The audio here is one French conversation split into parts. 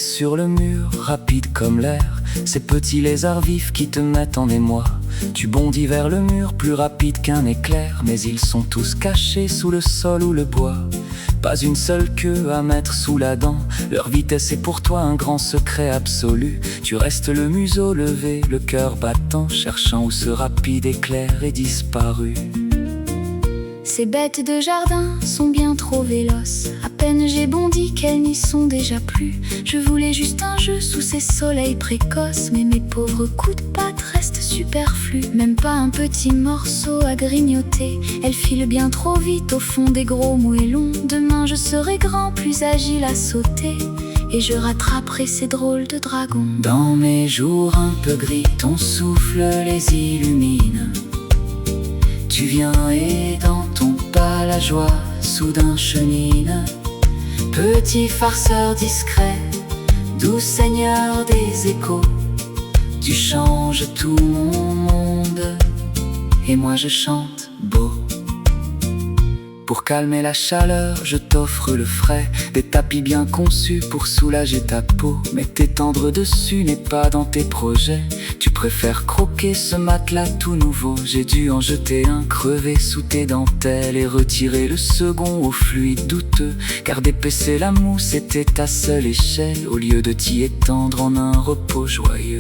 sur le mur, rapide comme l'air. Ces petits lézards vifs qui te mettent en émoi. Tu bondis vers le mur, plus rapide qu'un éclair. Mais ils sont tous cachés sous le sol ou le bois. Pas une seule queue à mettre sous la dent. Leur vitesse est pour toi un grand secret absolu. Tu restes le museau levé, le cœur battant, cherchant où ce rapide éclair est disparu. Ces bêtes de jardin sont bien trop véloces. À peine j'ai bondi qu'elles n'y sont déjà plus. Je voulais juste un jeu sous ces soleils précoces, mais mes pauvres coups de patte restent superflus. Même pas un petit morceau à grignoter. Elles filent bien trop vite au fond des gros moellons. Demain je serai grand, plus agile à sauter, et je rattraperai ces drôles de dragons. Dans mes jours un peu gris, ton souffle les illumine. Tu viens et dans ton pas la joie soudain chemine. Petit farceur discret, doux seigneur des échos, tu changes tout mon monde, et moi je chante beau. Pour calmer la chaleur, je t'offre le frais, des tapis bien conçus pour soulager ta peau. Mais t'étendre dessus n'est pas dans tes projets. Tu préfères croquer ce matelas tout nouveau. J'ai dû en jeter un crevé sous tes dentelles et retirer le second au fluide douteux. Car d'épaisser la mousse était ta seule échelle, au lieu de t'y étendre en un repos joyeux.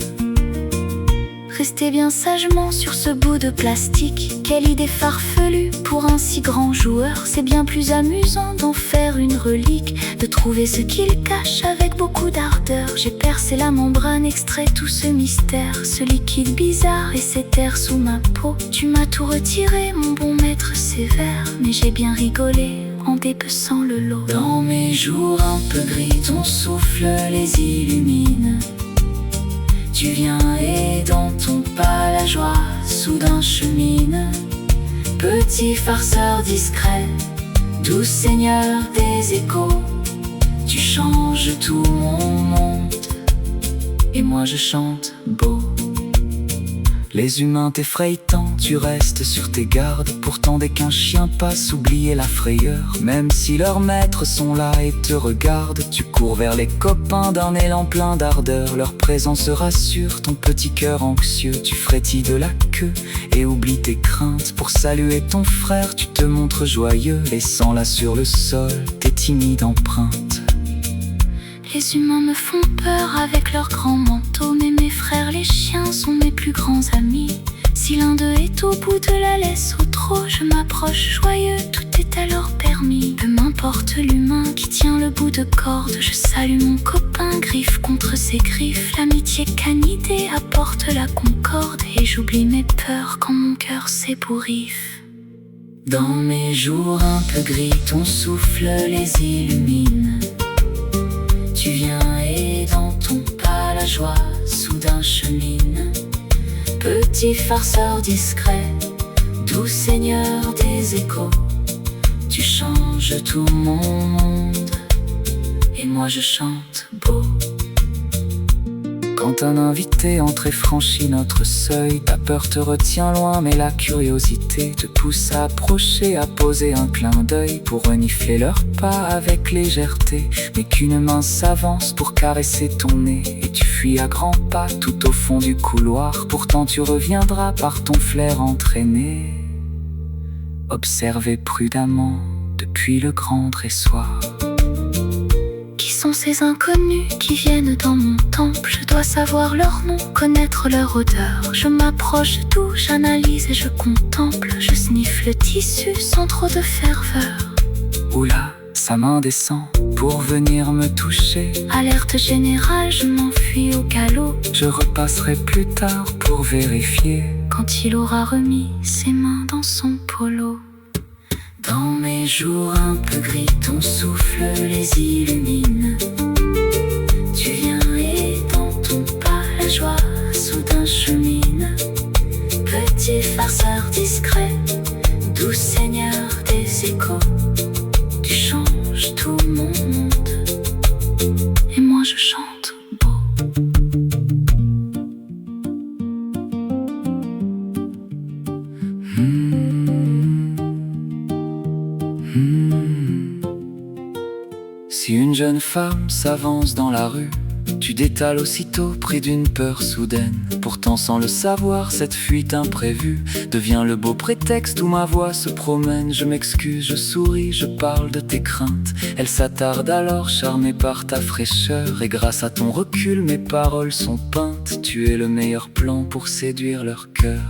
Restez bien sagement sur ce bout de plastique. Quelle idée farfelue pour un si grand joueur. C'est bien plus amusant d'en faire une relique, de trouver ce qu'il cache avec beaucoup d'ardeur. J'ai percé la membrane, extrait tout ce mystère, ce liquide bizarre et cet air sous ma peau. Tu m'as tout retiré, mon bon maître sévère, mais j'ai bien rigolé en dépeçant le lot. Dans mes jours un peu gris, ton souffle les illumine. Tu viens et dans ton pas la joie soudain chemine. Petit farceur discret, doux seigneur des échos, tu changes tout mon monde, et moi je chante beau. Les humains t'effrayent tant, tu restes sur tes gardes. Pourtant dès qu'un chien passe, oubliez la frayeur. Même si leurs maîtres sont là et te regardent, tu cours vers les copains d'un élan plein d'ardeur. Leur présence rassure ton petit cœur anxieux. Tu frétilles de la queue et oublies tes craintes. Pour saluer ton frère, tu te montres joyeux, laissant là sur le sol tes timides empreintes. Les humains me font peur avec leurs grands manteaux, mais mes frères les chiens sont mes plus grands amis. Si l'un d'eux est au bout de la laisse au trot, je m'approche joyeux, tout est alors permis. Peu m'importe l'humain qui tient le bout de corde, je salue mon copain, griffe contre ses griffes. L'amitié canidée apporte la concorde, et j'oublie mes peurs quand mon cœur s'ébouriffe. Dans mes jours un peu gris, ton souffle les illumine. Tu viens et dans ton pas la joie soudain chemine. Petit farceur discret, doux seigneur des échos, tu changes tout mon monde, et moi je chante beau. Quand un invité entre et franchit notre seuil, ta peur te retient loin, mais la curiosité te pousse à approcher, à poser un clin d'œil pour renifler leurs pas avec légèreté. Mais qu'une main s'avance pour caresser ton nez, et tu fuis à grands pas tout au fond du couloir. Pourtant tu reviendras par ton flair entraîné, observer prudemment depuis le grand dressoir. Qui sont ces inconnus qui viennent dans mon temple? Je dois savoir leur nom, connaître leur odeur. Je m'approche d'eux, j'analyse et je contemple. Je sniffe le tissu sans trop de ferveur. Oula, sa main descend pour venir me toucher. Alerte générale, je m'enfuis au galop. Je repasserai plus tard pour vérifier quand il aura remis ses mains dans son polo. Dans mes jours un peu gris, ton souffle les illumine. Tu viens et dans ton pas la joie soudain chemine. Petit farceur discret, doux seigneur des échos, tu changes tout mon monde, et moi je chante beau. Si une jeune femme s'avance dans la rue, Tu détales aussitôt pris d'une peur soudaine. Pourtant sans le savoir, cette fuite imprévue devient le beau prétexte où ma voix se promène. Je m'excuse, je souris, je parle de tes craintes. Elle s'attarde alors, charmée par ta fraîcheur. Et grâce à ton recul, mes paroles sont peintes. Tu es le meilleur plan pour séduire leur cœur.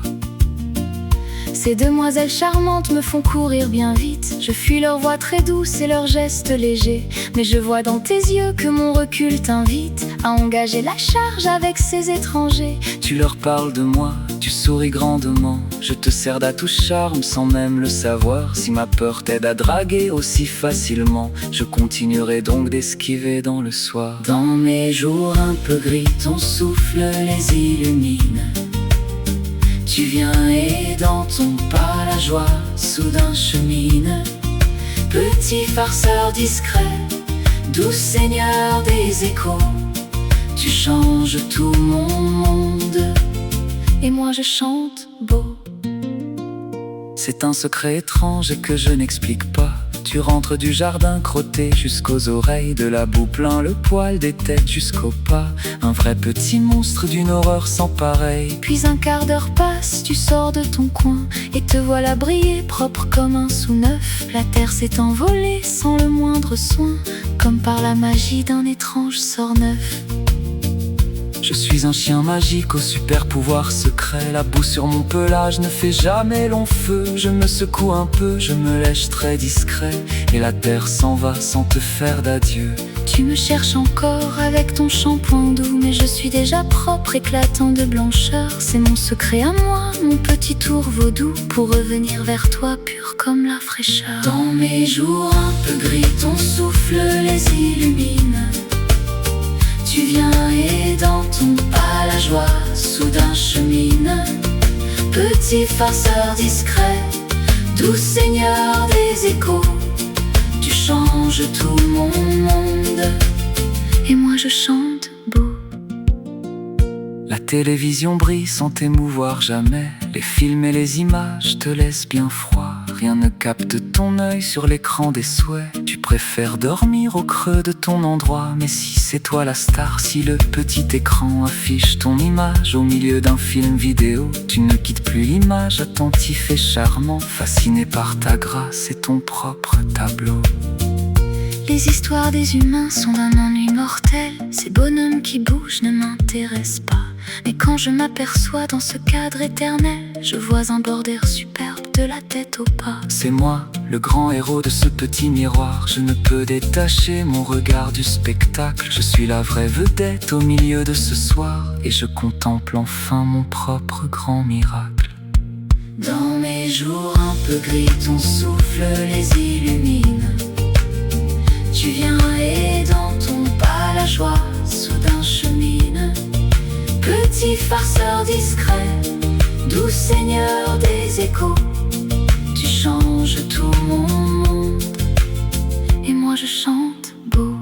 Ces demoiselles charmantes me font courir bien vite. Je fuis leur voix très douce et leurs gestes légers. Mais je vois dans tes yeux que mon recul t'invite à engager la charge avec ces étrangers. Tu leur parles de moi, tu souris grandement. Je te sers à tout charme sans même le savoir. Si ma peur t'aide à draguer aussi facilement, je continuerai donc d'esquiver dans le soir. Dans mes jours un peu gris, ton souffle les illumine. Tu viens et dans ton pas la joie soudain chemine. Petit farceur discret, doux seigneur des échos, tu changes tout mon monde. Et moi je chante beau. C'est un secret étrange et que je n'explique pas. Tu rentres du jardin crotté jusqu'aux oreilles, de la boue plein le poil des têtes jusqu'au pas. Un vrai petit monstre d'une horreur sans pareil. Puis un quart d'heure passe, tu sors de ton coin et te voilà briller propre comme un sous-neuf. La terre s'est envolée sans le moindre soin, comme par la magie d'un étrange sort neuf. Je suis un chien magique au super pouvoir secret. La boue sur mon pelage ne fait jamais long feu. Je me secoue un peu, je me lèche très discret, et la terre s'en va sans te faire d'adieu. Tu me cherches encore avec ton shampoing doux, mais je suis déjà propre, éclatant de blancheur. C'est mon secret à moi, mon petit tour vaudou, pour revenir vers toi pur comme la fraîcheur. Dans mes jours un peu gris, ton souffle les illumine. Tu viens et dans ton pas la joie soudain chemine. Petit farceur discret, doux seigneur des échos, tu changes tout mon monde. Et moi je chante beau. La télévision brille sans t'émouvoir jamais. Les films et les images te laissent bien froid. Rien ne capte ton œil sur l'écran des souhaits. Tu préfères dormir au creux de ton endroit. Mais si c'est toi la star, si le petit écran affiche ton image au milieu d'un film vidéo, tu ne quittes plus l'image, attentif et charmant, fasciné par ta grâce et ton propre tableau. Les histoires des humains sont d'un ennui mortel. Ces bonhommes qui bougent ne m'intéressent pas. Mais quand je m'aperçois dans ce cadre éternel, je vois un border superbe de la tête aux pas. C'est moi, le grand héros de ce petit miroir. Je ne peux détacher mon regard du spectacle. Je suis la vraie vedette au milieu de ce soir, et je contemple enfin mon propre grand miracle. Dans mes jours un peu gris, ton souffle les illumine. Tu viens et dans ton pas la joie soudain chemine. Petit farceur discret, doux seigneur des échos, tu changes tout mon monde. Et moi je chante beau.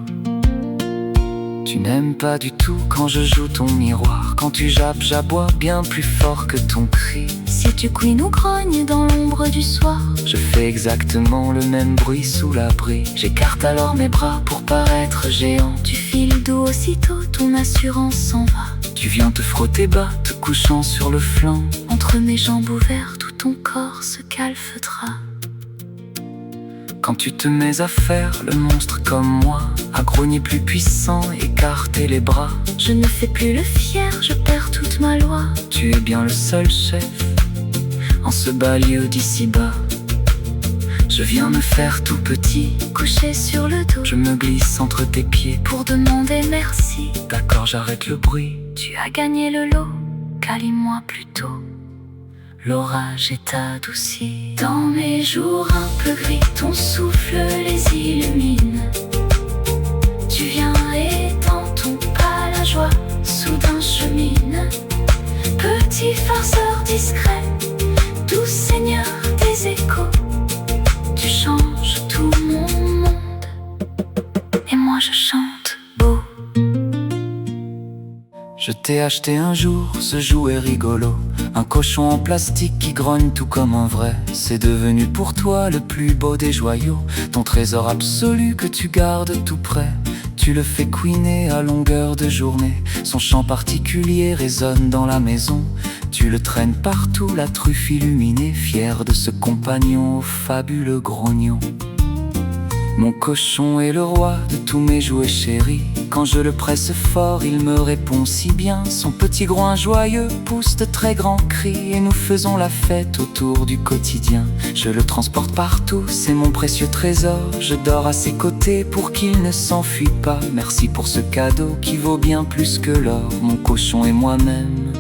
Tu n'aimes pas du tout quand je joue ton miroir. Quand tu jappes, j'aboie bien plus fort que ton cri. Si tu couines ou grognes dans l'ombre du soir, je fais exactement le même bruit sous l'abri. J'écarte alors mes bras pour paraître géant. Tu files doux aussitôt, ton assurance s'en va. Tu viens te frotter bas, te couchant sur le flanc. Entre mes jambes ouvertes, tout ton corps se calfeutera. Quand tu te mets à faire le monstre comme moi, à grogner plus puissant, écarter les bras, je ne fais plus le fier, je perds toute ma loi. Tu es bien le seul chef en ce bas-lieu d'ici-bas. Je viens me faire tout petit, couché sur le dos. Je me glisse entre tes pieds pour demander merci. D'accord, j'arrête le bruit. Tu as gagné le lot, câline-moi plutôt. L'orage est adouci. Dans mes jours un peu gris, ton souffle les illumine. Tu viens et dans ton pas la joie soudain chemine. Petit farceur discret, doux seigneur des échos, tu changes tout mon monde. Et moi je chante beau. Je t'ai acheté un jour ce jouet rigolo, un cochon en plastique qui grogne tout comme un vrai. C'est devenu pour toi le plus beau des joyaux, ton trésor absolu que tu gardes tout près. Tu le fais couiner à longueur de journée. Son chant particulier résonne dans la maison. Tu le traînes partout, la truffe illuminée, fier de ce compagnon au fabuleux grognon. Mon cochon est le roi de tous mes jouets chéris. Quand je le presse fort, il me répond si bien. Son petit groin joyeux pousse de très grands cris, et nous faisons la fête autour du quotidien. Je le transporte partout, c'est mon précieux trésor. Je dors à ses côtés pour qu'il ne s'enfuit pas. Merci pour ce cadeau qui vaut bien plus que l'or. Mon cochon et moi-même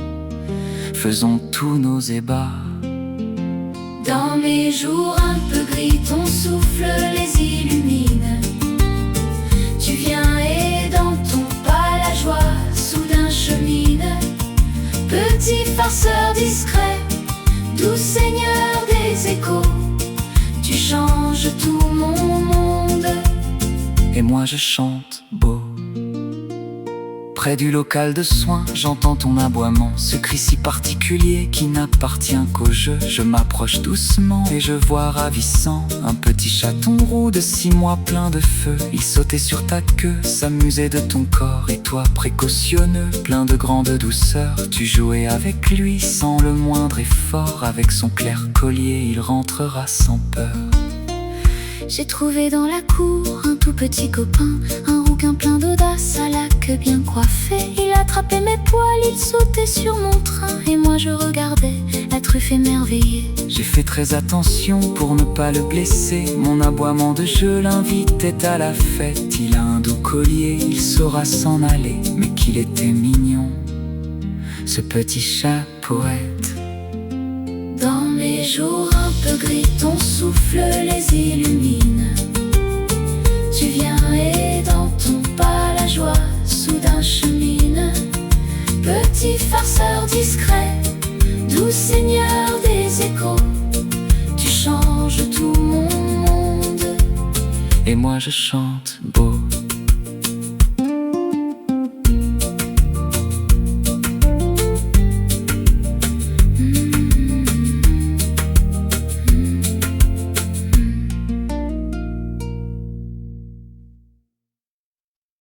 faisons tous nos ébats. Dans mes jours un peu gris, ton souffle les illumine. Tu viens et dans ton pas la joie soudain chemine. Petit farceur discret, doux seigneur des échos, tu changes tout mon monde. Et moi je chante beau. Près du local de soins, j'entends ton aboiement, ce cri si particulier qui n'appartient qu'au jeu. Je m'approche doucement et je vois ravissant un petit chaton roux de 6 mois plein de feu. Il sautait sur ta queue, s'amusait de ton corps, et toi précautionneux, plein de grande douceur, tu jouais avec lui sans le moindre effort. Avec son clair collier, il rentrera sans peur. J'ai trouvé dans la cour un tout petit copain, un rouquin plein d'audace à la queue bien coiffée. Il attrapait mes poils, il sautait sur mon train, et moi je regardais, la truffe émerveillée. J'ai fait très attention pour ne pas le blesser. Mon aboiement de jeu l'invitait à la fête. Il a un doux collier, il saura s'en aller, mais qu'il était mignon, ce petit chat poète. Dans mes jours un peu gris, ton souffle les illumine. Tu viens et dans ton pas la joie soudain chemine. Petit farceur discret, doux seigneur des échos, tu changes tout mon monde. Et moi je chante beau.